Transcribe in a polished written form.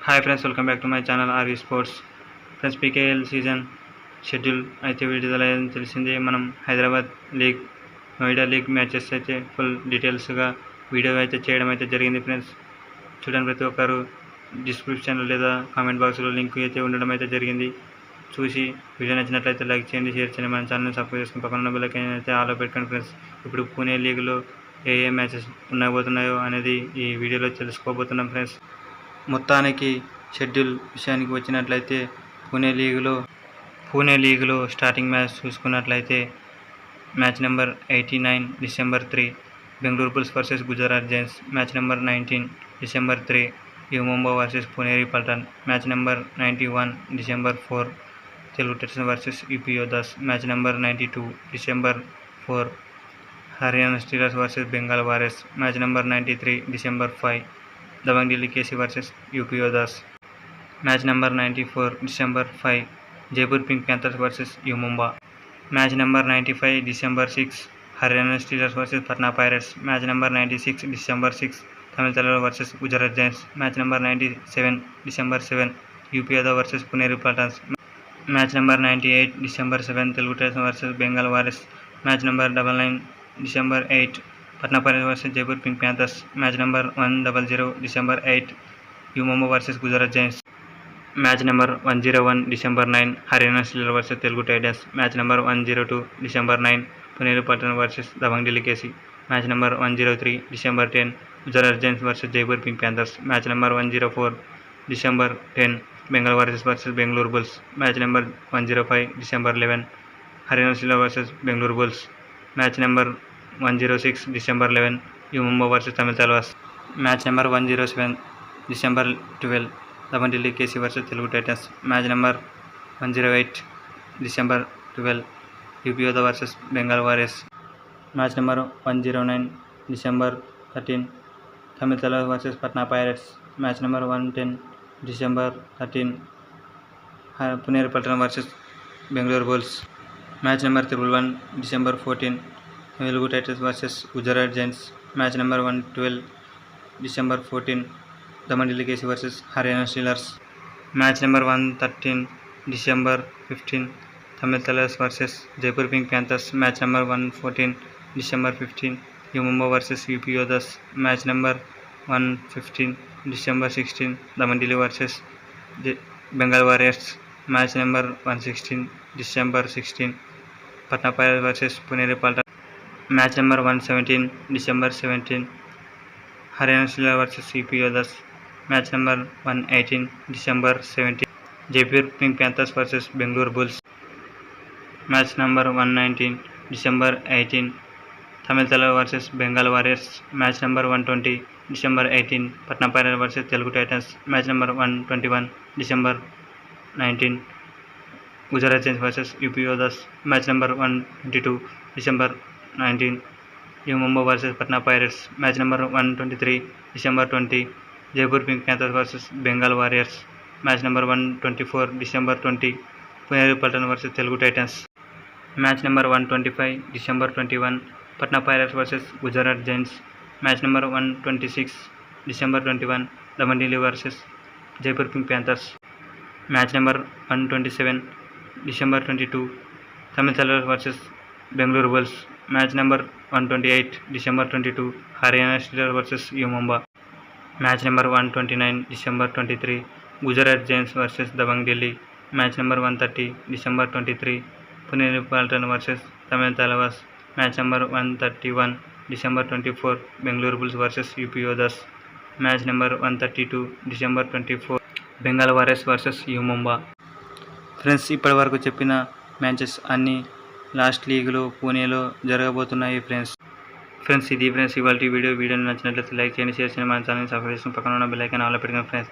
Hi friends, welcome back to my channel RV sports. Friends, PKL season schedule అయితే విడుదల తెలిసిందే. మనం Hyderabad league, Noida league matches అయితే full డీటెయిల్స్గా వీడియో అయితే చేయడం అయితే జరిగింది. ఫ్రెండ్స్, చూడండి, ప్రతి ఒక్కరు డిస్క్రిప్షన్లో లేదా కామెంట్ బాక్స్లో లింక్ అయితే ఉండడం అయితే జరిగింది. చూసి వీడియో నచ్చినట్లయితే లైక్ చేయండి, షేర్ చేయండి, మన ఛానల్ సబ్స్క్రైబ్ చేసుకుని పక్కన ఉన్న బెల్ ఐకాన్ అయితే ఆలో పెట్టుకోండి. ఫ్రెండ్స్, ఇప్పుడు పూణే లీగ్లో ఏ మ్యాచెస్ ఉండబోతున్నాయో అనేది ఈ వీడియోలో తెలుసుకోబోతున్నాం. ఫ్రెండ్స్, మొత్తానికి షెడ్యూల్ విషయానికి వచ్చినట్లయితే పూణే లీగ్లో స్టార్టింగ్ మ్యాచ్ చూసుకున్నట్లయితే match number 89 December 3 Bengaluru bulls versus Gujarat Giants. Match number 19 December 3 U Mumbai versus Puneri Paltan. Match number 91 December 4 Telugu Titans versus UP Yoddhas. Match number 92 December 4 Haryana Steelers versus Bengal warriors. Match number 93 December 5 Dabang Delhi KC versus UP Yoddhas. Match number 94 December 5 Jaipur pink Panthers versus U Mumbai. Match number 95 December 6 Haryana Steelers versus Patna pirates. Match number 96 December 6 Tamil Thalaivas versus Gujarat Giants. Match number 97 December 7 UP Yadav versus Puneri Paltans. Match number 98 December 7 Telugu Titans versus Bengal warriors. Match number 99 December 8 Patna pirates versus Jaipur pink panthers. Match number 100 December 8 you Mumbai versus Gujarat Giants. Match number 101 December 9 Haryana Steelers versus Telugu titans. Match number 102 December 9 Puneri Paltan versus Dabang Delhi KC. Match number 103 December 10 Gujarat giants versus Jaipur pink panthers. Match number 104 December 10 Bengal warriors versus Bengaluru bulls. Match number 105 December 11 Haryana Steelers versus Bengaluru bulls. Match number 106 December 11 U Mumbai versus Tamil Thalaivas. Match number 107 December 12 Dabang Delhi KC versus Telugu titans. Match number 108 December 12 UP యోధా versus Bengal warriors. Match number 109 December 13 Tamil Thalaivas versus Patna pirates. Match number 110 December 13 Puneri Paltan versus Bengaluru bulls. Match number 111 December 14 Telugu Titans versus Gujarat Giants. Match number 112 December 14 Dabang Delhi KC versus Haryana steelers. Match number 113 December 15 Tamil Thalaivas versus Jaipur pink panthers. Match number 114 December 15 U Mumbai versus UP Yoddhas. Match number 115 December 16 Dabangg Delhi versus Bengal warriors. Match number 116 December 16 Patna pirates versus Puneri Paltan. Match number 117 December 17 Haryana Steelers versus UP Yoddhas. Match number 118 December 17 Jaipur pink Panthers versus Bengaluru bulls. Match number 119 December 18 Tamil Thalaivas versus Bengal warriors. Match number 120 December 18 Patna pirates versus Telugu titans. Match number 121 December 19 Gujarat giants versus UP Yoddhas. Match number 122 December 19 you Mumbai versus Patna pirates. Match number 123 December 20 Jaipur pink Panthers versus Bengal warriors. Match number 124 December 20 Puneri Paltan versus Telugu titans. Match number 125 December 21 Patna pirates versus Gujarat Giants. Match number 126 December 21 Dabangg Delhi versus Jaipur pink panthers. Match number 127 December 22 Tamil Thalaivas versus Bengaluru bulls. Match number 128 December 22 Haryana Steelers versus U Mumbai. Match number 129 December 23 Gujarat giants versus Dabang Delhi. Match number 130 December 23 Puneri Paltan versus Tamil Thalaivas. Match number 131 December 24 Bengaluru bulls versus UP Yoddhas. Match number 132 December 24 Bengal warriors versus U Mumbai. Friends, ఇప్పటి వరకు చెప్పిన matches అన్నీ last లీగ్లో పూణేలో జరగబోతున్నాయి. Friends, ఇది friends ఇవాళ video నచ్చినట్లయితే లైక్ చేయండి, షేర్ చేయండి, మన ఛానల్ని సబ్స్క్రైబ్ చేసుకుని పక్కన ఉన్న బెల్ ఐకాన్ ఆన్లో పెట్టుకోండి. ఫ్రెండ్స్,